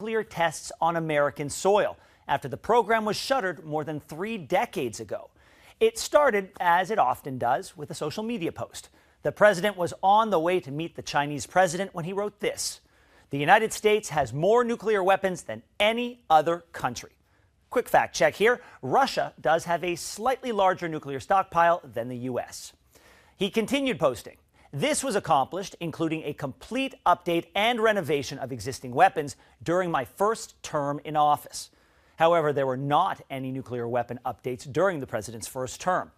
nuclear tests on American soil after the program was shuttered more than 3 decades ago. It started, as it often does, with a social media post. The president was on the way to meet the Chinese president when he wrote this: "The United States has more nuclear weapons than any other country." Quick fact check here: Russia does have a slightly larger nuclear stockpile than the U.S. He continued posting. "This was accomplished, including a complete update and renovation of existing weapons during my first term in office." However, there were not any nuclear weapon updates during the president's first term.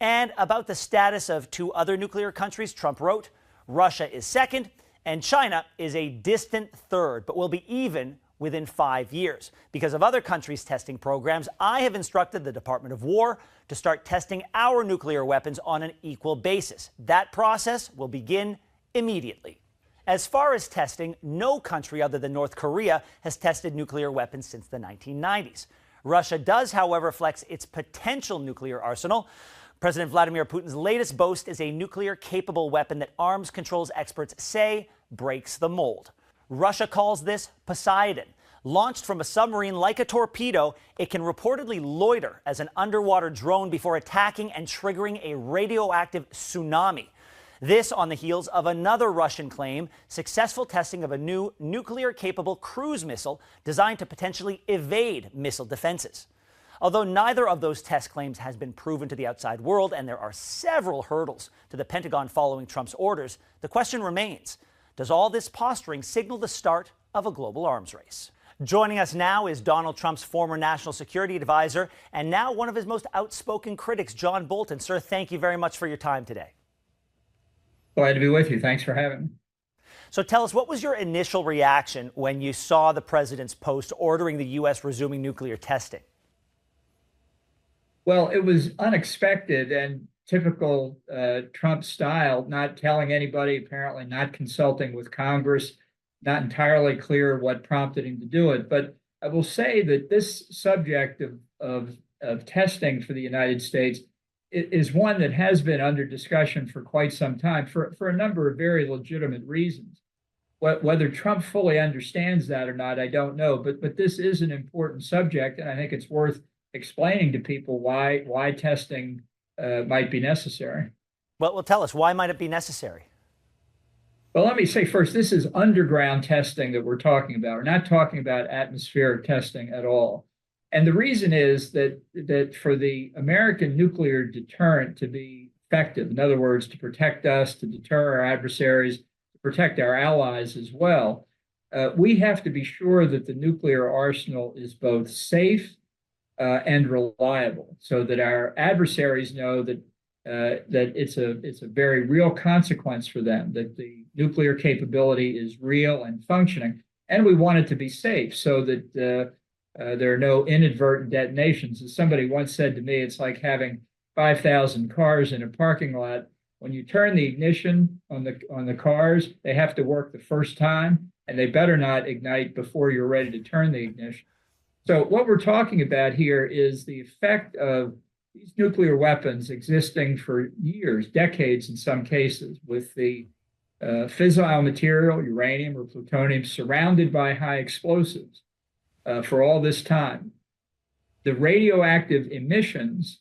And about the status of 2 other nuclear countries, Trump wrote, "Russia is second, and China is a distant third, but will be even within 5 years. Because of other countries' testing programs, I have instructed the Department of War to start testing our nuclear weapons on an equal basis. That process will begin immediately." As far as testing, no country other than North Korea has tested nuclear weapons since the 1990s. Russia does, however, flex its potential nuclear arsenal. President Vladimir Putin's latest boast is a nuclear-capable weapon that arms controls experts say breaks the mold. Russia calls this Poseidon. Launched from a submarine like a torpedo, it can reportedly loiter as an underwater drone before attacking and triggering a radioactive tsunami. This on the heels of another Russian claim, successful testing of a new nuclear-capable cruise missile designed to potentially evade missile defenses. Although neither of those test claims has been proven to the outside world, and there are several hurdles to the Pentagon following Trump's orders, the question remains: does all this posturing signal the start of a global arms race? Joining us now is Donald Trump's former national security advisor and now one of his most outspoken critics, John Bolton. Sir, thank you very much for your time today. Glad to be with you. Thanks for having me. So tell us, what was your initial reaction when you saw the president's post ordering the U.S. resuming nuclear testing? Well, it was unexpected and typical Trump style, not telling anybody, apparently not consulting with Congress, not entirely clear what prompted him to do it. But I will say that this subject of testing for the United States is one that has been under discussion for quite some time for a number of very legitimate reasons. Whether Trump fully understands that or not, I don't know. But this is an important subject, and I think it's worth explaining to people why testing might be necessary. Well, tell us, why might it be necessary? Well, let me say first, this is underground testing that we're talking about. We're not talking about atmospheric testing at all. And the reason is that for the American nuclear deterrent to be effective, in other words, to protect us, to deter our adversaries, to protect our allies as well, we have to be sure that the nuclear arsenal is both safe and reliable, so that our adversaries know that it's a very real consequence for them, that the nuclear capability is real and functioning, and we want it to be safe so that there are no inadvertent detonations. As somebody once said to me, it's like having 5,000 cars in a parking lot. When you turn the ignition on the cars, they have to work the first time, and they better not ignite before you're ready to turn the ignition. So what we're talking about here is the effect of these nuclear weapons existing for years, decades in some cases, with the fissile material, uranium or plutonium, surrounded by high explosives for all this time. The radioactive emissions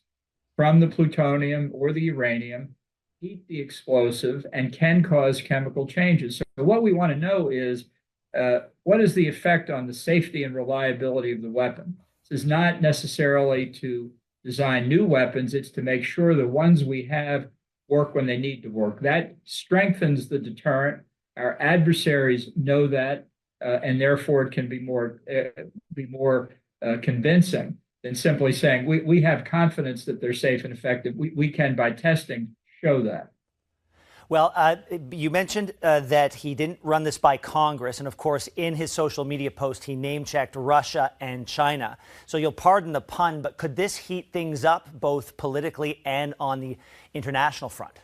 from the plutonium or the uranium heat the explosive and can cause chemical changes. So what we want to know is what is the effect on the safety and reliability of the weapon? This is not necessarily to design new weapons, it's to make sure the ones we have work when they need to work. That strengthens the deterrent. Our adversaries know that, and therefore it can be more convincing than simply saying we have confidence that they're safe and effective. We can, by testing, show that. Well, you mentioned that he didn't run this by Congress. And of course, in his social media post, he name-checked Russia and China. So you'll pardon the pun, but could this heat things up both politically and on the international front?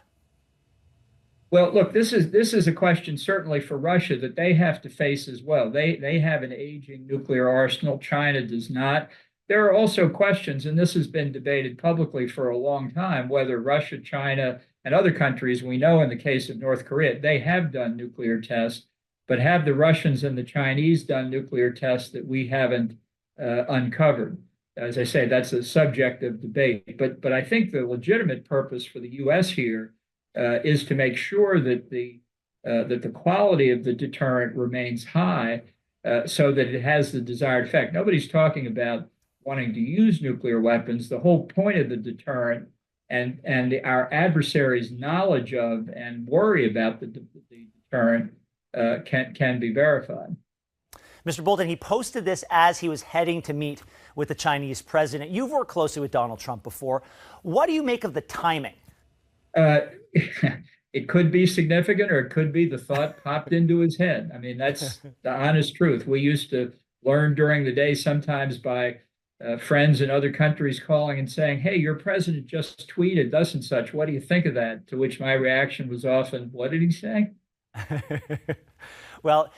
Well, look, this is a question certainly for Russia that they have to face as well. They have an aging nuclear arsenal. China does not. There are also questions, and this has been debated publicly for a long time, whether Russia, China, and other countries, we know in the case of North Korea, they have done nuclear tests. but have the Russians and the Chinese done nuclear tests that we haven't uncovered? As I say, that's a subject of debate. But I think the legitimate purpose for the U.S. here is to make sure that the quality of the deterrent remains high, so that it has the desired effect. Nobody's talking about wanting to use nuclear weapons. The whole point of the deterrent and our adversaries' knowledge of and worry about the deterrent can be verified. Mr. Bolton, he posted this as he was heading to meet with the Chinese president. You've worked closely with Donald Trump before. What do you make of the timing? It could be significant, or it could be the thought popped into his head. I mean, that's the honest truth. We used to learn during the day sometimes by friends in other countries calling and saying, "Hey, your president just tweeted thus and such. What do you think of that?" To which my reaction was often, "What did he say?" Well,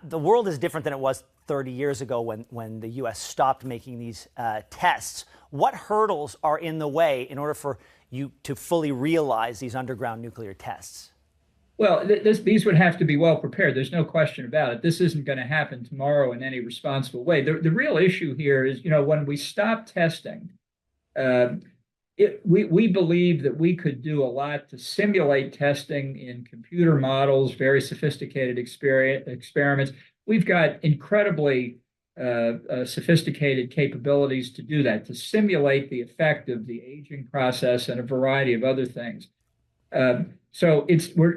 the world is different than it was 30 years ago when the U.S. stopped making these tests. What hurdles are in the way in order for you to fully realize these underground nuclear tests? Well, these would have to be well prepared. There's no question about it. This isn't going to happen tomorrow in any responsible way. The real issue here is, when we stop testing, we believe that we could do a lot to simulate testing in computer models, very sophisticated experiments. We've got incredibly sophisticated capabilities to do that, to simulate the effect of the aging process and a variety of other things. So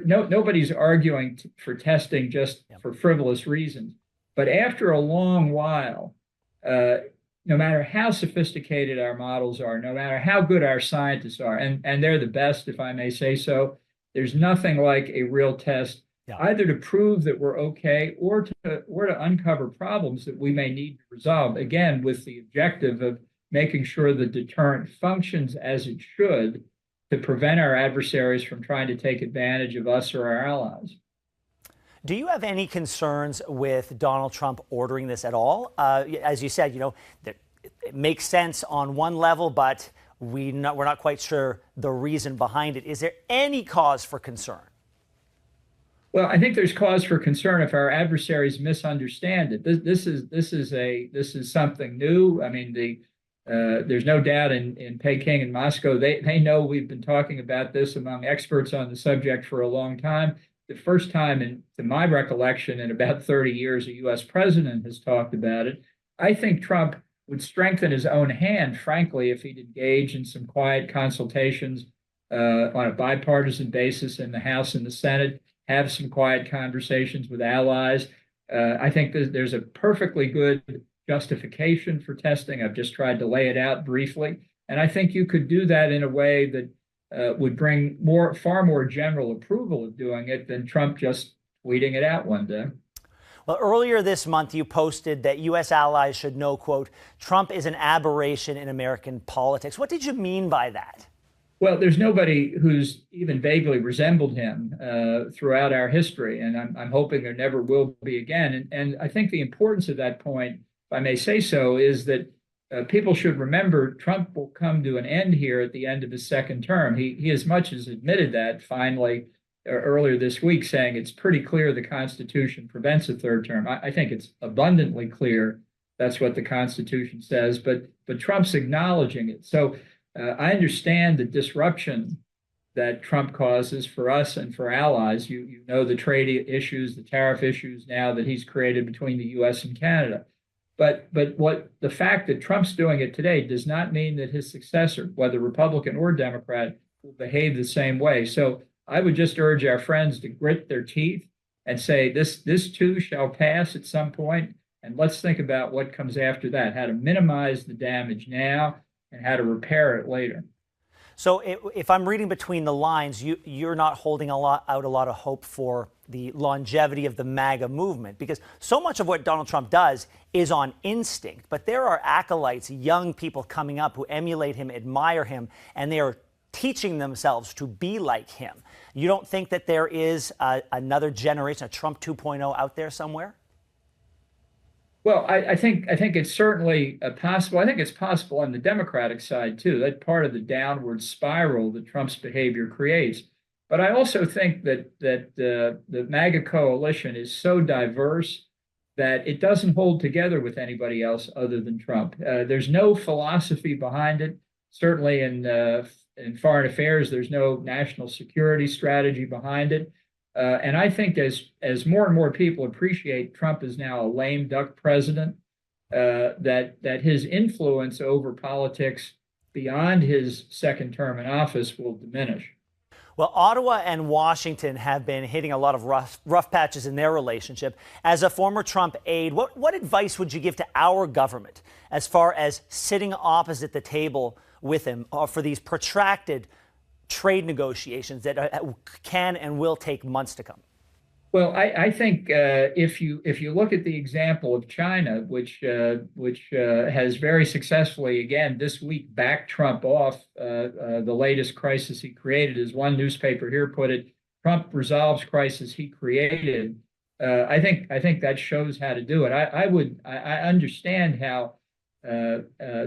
nobody's arguing for testing just for frivolous reasons. But after a long while, no matter how sophisticated our models are, no matter how good our scientists are, and they're the best, if I may say so, there's nothing like a real test, either to prove that we're okay or to uncover problems that we may need to resolve, again, with the objective of making sure the deterrent functions as it should to prevent our adversaries from trying to take advantage of us or our allies. Do you have any concerns with Donald Trump ordering this at all? As you said, it makes sense on one level, but we're not quite sure the reason behind it. Is there any cause for concern? Well, I think there's cause for concern if our adversaries misunderstand it. This is something new. I mean, there's no doubt in Peking and Moscow, they know we've been talking about this among experts on the subject for a long time. The first time, to my recollection, in about 30 years, a U.S. president has talked about it. I think Trump would strengthen his own hand, frankly, if he'd engage in some quiet consultations on a bipartisan basis in the House and the Senate, have some quiet conversations with allies. I think there's a perfectly good justification for testing. I've just tried to lay it out briefly. And I think you could do that in a way that would bring far more general approval of doing it than Trump just tweeting it out one day. Well, earlier this month, you posted that U.S. allies should know, quote, Trump is an aberration in American politics. What did you mean by that? Well, there's nobody who's even vaguely resembled him throughout our history, and I'm hoping there never will be again. And I think the importance of that point, if I may say so, is that people should remember Trump will come to an end here at the end of his second term. He as much as admitted that finally earlier this week, saying it's pretty clear the Constitution prevents a third term. I think it's abundantly clear that's what the Constitution says, but Trump's acknowledging it. So I understand the disruption that Trump causes for us and for allies. You know the trade issues, the tariff issues now that he's created between the U.S. and Canada. But the fact that Trump's doing it today does not mean that his successor, whether Republican or Democrat, will behave the same way. So I would just urge our friends to grit their teeth and say this too shall pass at some point, and let's think about what comes after that, how to minimize the damage now and how to repair it later. So if I'm reading between the lines, you're not holding out a lot of hope for the longevity of the MAGA movement, because so much of what Donald Trump does is on instinct. But there are acolytes, young people coming up who emulate him, admire him, and they are teaching themselves to be like him. You don't think that there is another generation, a Trump 2.0 out there somewhere? Well, I think it's certainly possible. I think it's possible on the Democratic side, too. That's part of the downward spiral that Trump's behavior creates. But I also think that the MAGA coalition is so diverse that it doesn't hold together with anybody else other than Trump. There's no philosophy behind it. Certainly in foreign affairs, there's no national security strategy behind it. And I think as more and more people appreciate Trump is now a lame duck president, that his influence over politics beyond his second term in office will diminish. Well, Ottawa and Washington have been hitting a lot of rough patches in their relationship. As a former Trump aide, what advice would you give to our government as far as sitting opposite the table with him for these protracted trade negotiations that can and will take months to come? Well, I think if you look at the example of China, which has very successfully, again, this week backed Trump off the latest crisis he created, as one newspaper here put it, Trump resolves crisis he created. I think that shows how to do it. I understand how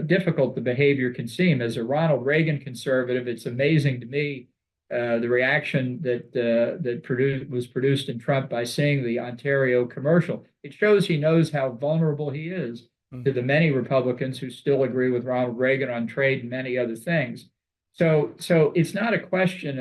difficult the behavior can seem. As a Ronald Reagan conservative, it's amazing to me the reaction that was produced in Trump by seeing the Ontario commercial. It shows he knows how vulnerable he is to the many Republicans who still agree with Ronald Reagan on trade and many other things. So it's not a question